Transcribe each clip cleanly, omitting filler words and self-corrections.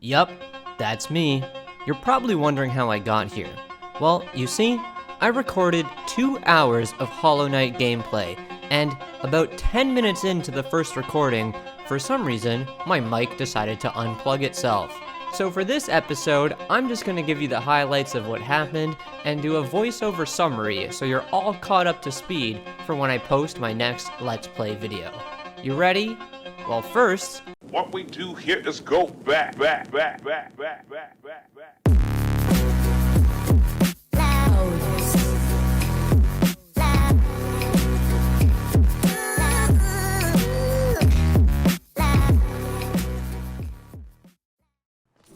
Yup, that's me. You're probably wondering how I got here. Well, you see, I recorded 2 hours of Hollow Knight gameplay, and about 10 minutes into the first recording, for some reason, my mic decided to unplug itself. So for this episode, I'm just going to give you the highlights of what happened and do a voiceover summary so you're all caught up to speed for when I post my next Let's Play video. You ready? Well, first, what we do here is go back.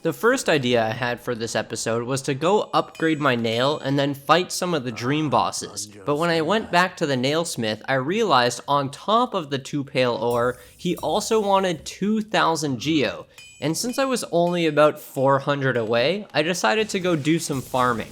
the first idea I had for this episode was to go upgrade my nail and then fight some of the dream bosses. But when I went back to the nailsmith, I realized on top of the 2 pale ore, he also wanted 2,000 geo. And since I was only about 400 away, I decided to go do some farming.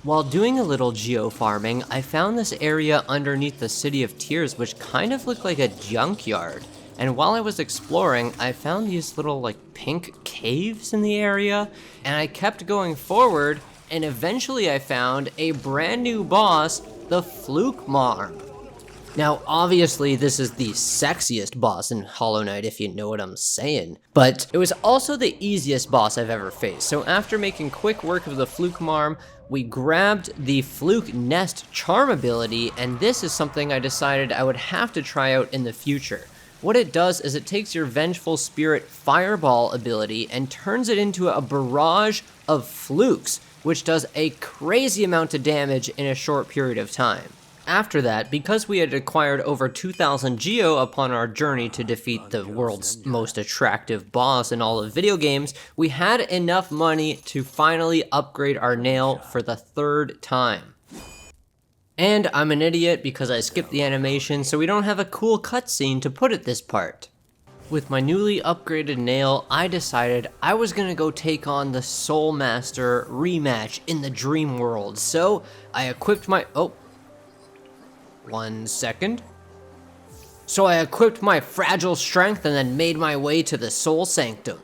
While doing a little geo farming, I found this area underneath the City of Tears which kind of looked like a junkyard. And while I was exploring, I found these little pink caves in the area, and I kept going forward, and eventually I found a brand new boss, the Flukemarm. Now obviously this is the sexiest boss in Hollow Knight if you know what I'm saying, but it was also the easiest boss I've ever faced. So after making quick work of the Flukemarm, we grabbed the Fluke Nest charm ability, and this is something I decided I would have to try out in the future. What it does is it takes your Vengeful Spirit Fireball ability and turns it into a barrage of flukes, which does a crazy amount of damage in a short period of time. After that, because we had acquired over 2,000 geo upon our journey to defeat the world's most attractive boss in all of video games, we had enough money to finally upgrade our nail for the 3rd time. And I'm an idiot because I skipped the animation, so we don't have a cool cutscene to put at this part. With my newly upgraded nail, I decided I was gonna go take on the Soul Master rematch in the Dream World, so I equipped my— oh. 1 second. So I equipped my fragile strength and then made my way to the Soul Sanctum.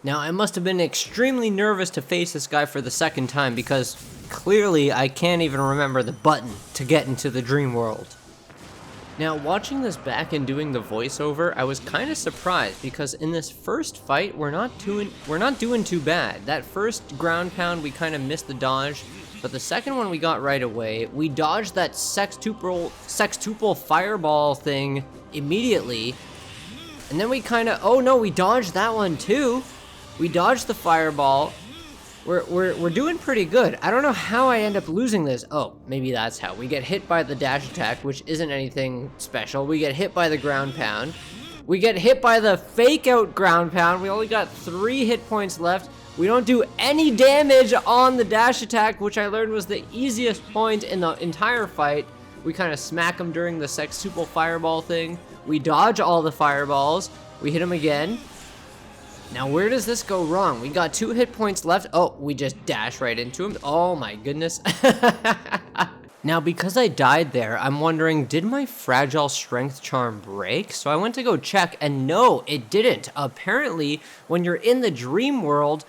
Now I must have been extremely nervous to face this guy for the 2nd time because clearly I can't even remember the button to get into the dream world. Now watching this back and doing the voiceover, I was kind of surprised because in this first fight we're not doing too bad. That first ground pound we kind of missed the dodge, but the second one we got right away. We dodged that sextuple fireball thing immediately, and then we kind of— oh no, we dodged that one too. We dodged the fireball. We're doing pretty good. I don't know how I end up losing this. Oh, maybe that's how. We get hit by the dash attack, which isn't anything special. We get hit by the ground pound. We get hit by the fake out ground pound. We only got 3 hit points left. We don't do any damage on the dash attack, which I learned was the easiest point in the entire fight. We kind of smack him during the sextuple fireball thing. We dodge all the fireballs. We hit him again. Now where does this go wrong? We got 2 hit points left. Oh, we just dash right into him. Oh my goodness. Now because I died there, I'm wondering, did my fragile strength charm break? So I went to go check, and no, it didn't. Apparently, when you're in the dream world,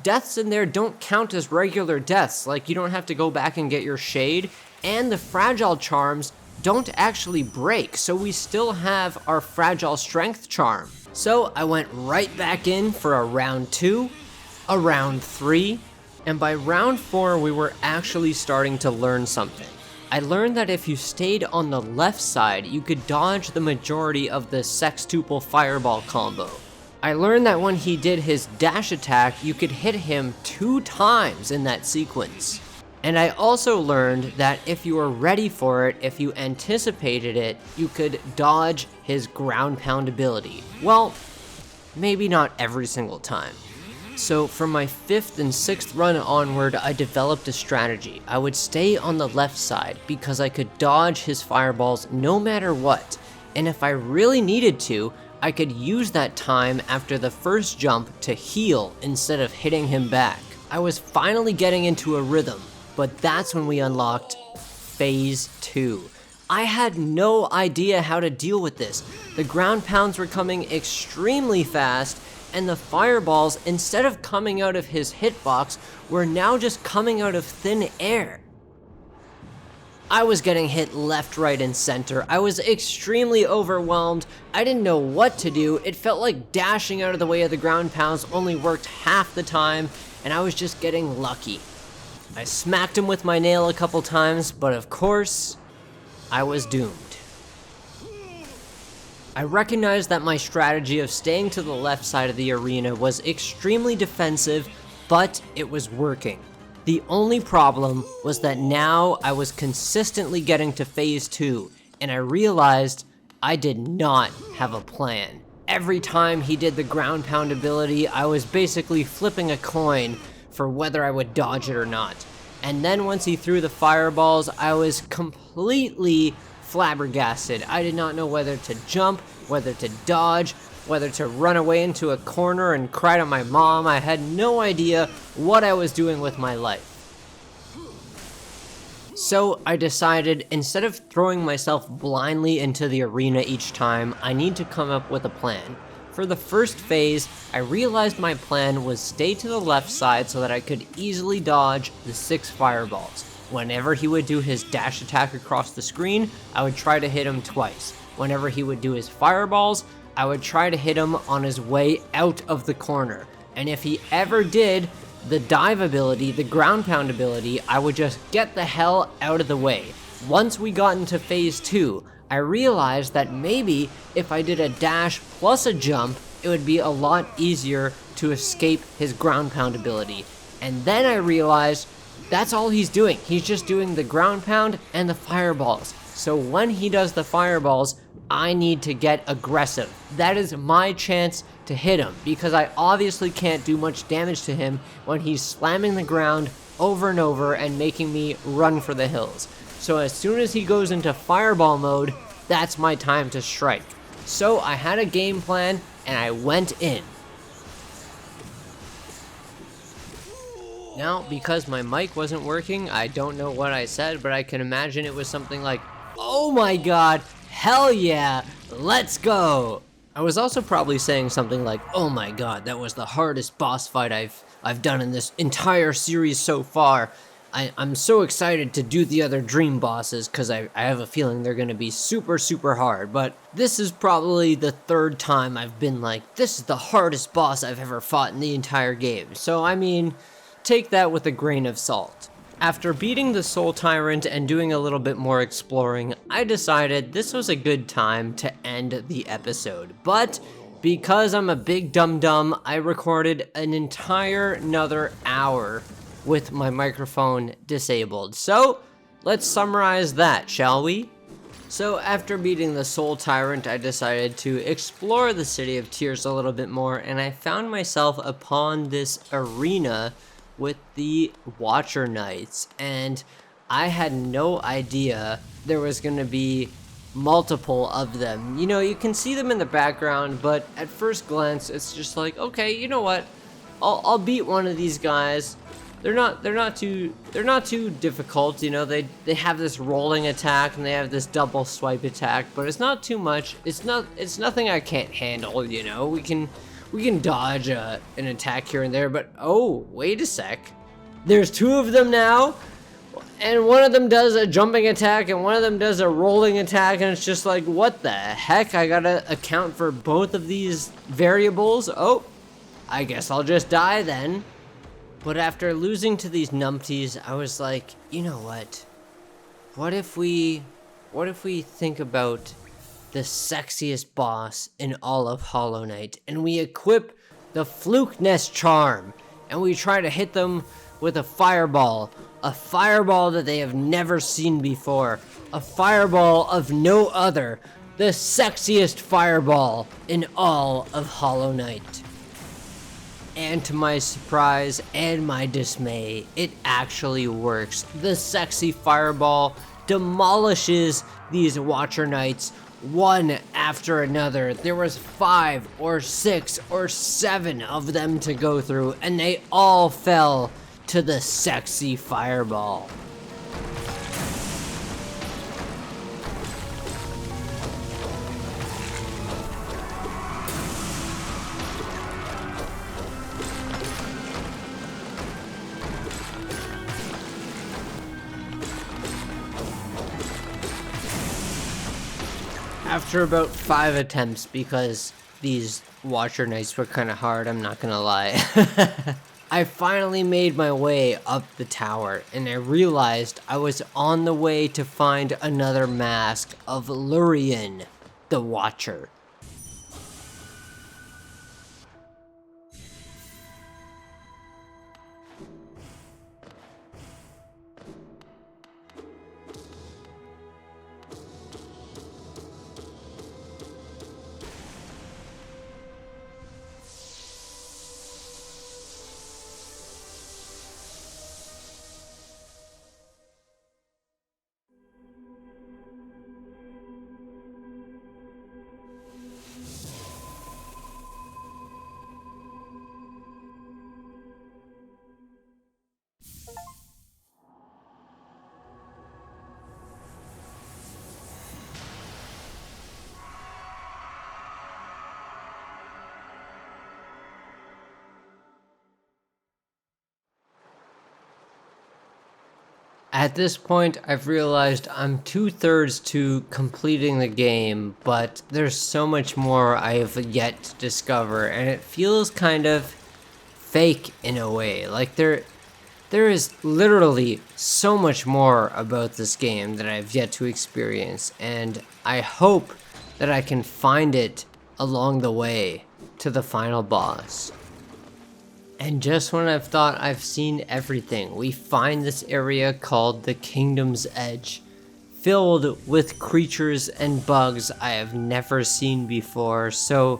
deaths in there don't count as regular deaths. Like, you don't have to go back and get your shade, and the fragile charms don't actually break, so we still have our fragile strength charm. So I went right back in for a round 2, a round 3, and by round 4 we were actually starting to learn something. I learned that if you stayed on the left side, you could dodge the majority of the sextuple fireball combo. I learned that when he did his dash attack, you could hit him 2 times in that sequence. And I also learned that if you were ready for it, if you anticipated it, you could dodge his ground pound ability. Well, maybe not every single time. So from my 5th and 6th run onward, I developed a strategy. I would stay on the left side because I could dodge his fireballs no matter what. And if I really needed to, I could use that time after the first jump to heal instead of hitting him back. I was finally getting into a rhythm. But that's when we unlocked Phase 2. I had no idea how to deal with this. The ground pounds were coming extremely fast, and the fireballs, instead of coming out of his hitbox, were now just coming out of thin air. I was getting hit left, right, and center. I was extremely overwhelmed. I didn't know what to do. It felt like dashing out of the way of the ground pounds only worked half the time, and I was just getting lucky. I smacked him with my nail a couple times, but of course, I was doomed. I recognized that my strategy of staying to the left side of the arena was extremely defensive, but it was working. The only problem was that now I was consistently getting to phase 2, and I realized I did not have a plan. Every time he did the ground pound ability, I was basically flipping a coin for whether I would dodge it or not. And then once he threw the fireballs, I was completely flabbergasted. I did not know whether to jump, whether to dodge, whether to run away into a corner and cry to my mom. I had no idea what I was doing with my life. So I decided, instead of throwing myself blindly into the arena each time, I need to come up with a plan. For the first phase, I realized my plan was stay to the left side so that I could easily dodge the 6 fireballs. Whenever he would do his dash attack across the screen, I would try to hit him twice. Whenever he would do his fireballs, I would try to hit him on his way out of the corner. And if he ever did the dive ability, the ground pound ability, I would just get the hell out of the way. Once we got into phase 2, I realized that maybe if I did a dash plus a jump, it would be a lot easier to escape his ground pound ability. And then I realized that's all he's doing. He's just doing the ground pound and the fireballs. So when he does the fireballs, I need to get aggressive. That is my chance to hit him, because I obviously can't do much damage to him when he's slamming the ground over and over and making me run for the hills. So as soon as he goes into fireball mode, that's my time to strike. So I had a game plan and I went in. Now, because my mic wasn't working, I don't know what I said, but I can imagine it was something like, "Oh my god, hell yeah, let's go!" I was also probably saying something like, "Oh my god, that was the hardest boss fight I've done in this entire series so far. I'm so excited to do the other dream bosses because I have a feeling they're going to be super, super hard." But this is probably the 3rd time I've been like, this is the hardest boss I've ever fought in the entire game. So, I mean, take that with a grain of salt. After beating the Soul Tyrant and doing a little bit more exploring, I decided this was a good time to end the episode. But because I'm a big dum-dum, I recorded an entire another hour with my microphone disabled. So let's summarize that, shall we? So after beating the Soul Tyrant, I decided to explore the City of Tears a little bit more, and I found myself upon this arena with the Watcher Knights, and I had no idea there was going to be multiple of them. You know, you can see them in the background, but at first glance, it's just like, okay, you know what? I'll beat one of these guys. They're not too difficult. You know, they have this rolling attack and they have this double swipe attack, but it's not too much. It's nothing I can't handle. You know, we can dodge an attack here and there, but oh, wait a sec. There's 2 of them now, and one of them does a jumping attack and one of them does a rolling attack, and it's just like, what the heck? I gotta account for both of these variables? Oh, I guess I'll just die then. But after losing to these numpties, I was like, you know what? What if we think about the sexiest boss in all of Hollow Knight, and we equip the Flukemarm charm, and we try to hit them with a fireball that they have never seen before, a fireball of no other, the sexiest fireball in all of Hollow Knight. And to my surprise and my dismay, it actually works. The sexy fireball demolishes these Watcher Knights one after another. There was 5 or 6 or 7 of them to go through, and they all fell to the sexy fireball. After about 5 attempts, because these Watcher Knights were kind of hard, I'm not gonna lie. I finally made my way up the tower, and I realized I was on the way to find another mask of Lurien, the Watcher. At this point, I've realized I'm 2/3 to completing the game, but there's so much more I have yet to discover, and it feels kind of fake in a way. Like there is literally so much more about this game that I've yet to experience, and I hope that I can find it along the way to the final boss. And just when I've thought I've seen everything, we find this area called the Kingdom's Edge, filled with creatures and bugs I have never seen before, so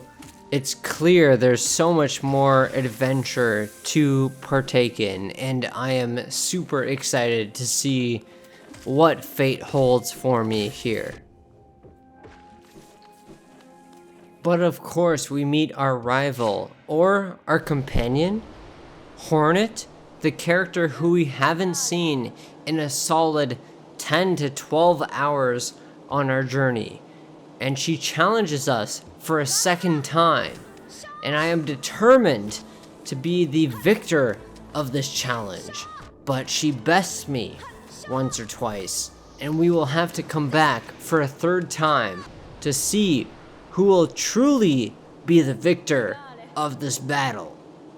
it's clear there's so much more adventure to partake in, and I am super excited to see what fate holds for me here. But of course we meet our rival, or our companion, Hornet, the character who we haven't seen in a solid 10 to 12 hours on our journey. And she challenges us for a second time. And I am determined to be the victor of this challenge. But she bests me once or twice, and we will have to come back for a third time to see who will truly be the victor of this battle.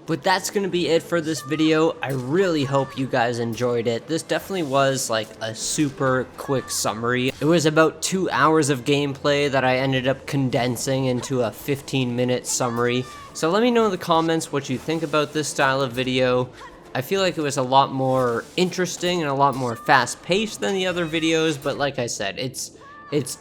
But that's gonna be it for this video. I really hope you guys enjoyed it. This definitely was like a super quick summary. It was about 2 hours of gameplay that I ended up condensing into a 15-minute summary. So let me know in the comments what you think about this style of video. I feel like it was a lot more interesting and a lot more fast-paced than the other videos, but like I said, it's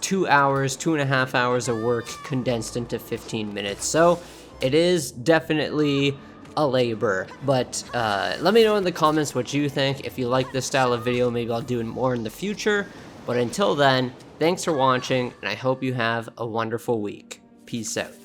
2 hours, 2.5 hours of work condensed into 15 minutes. So it is definitely a labor, but let me know in the comments what you think. If you like this style of video, maybe I'll do it more in the future. But until then, thanks for watching, and I hope you have a wonderful week. Peace out.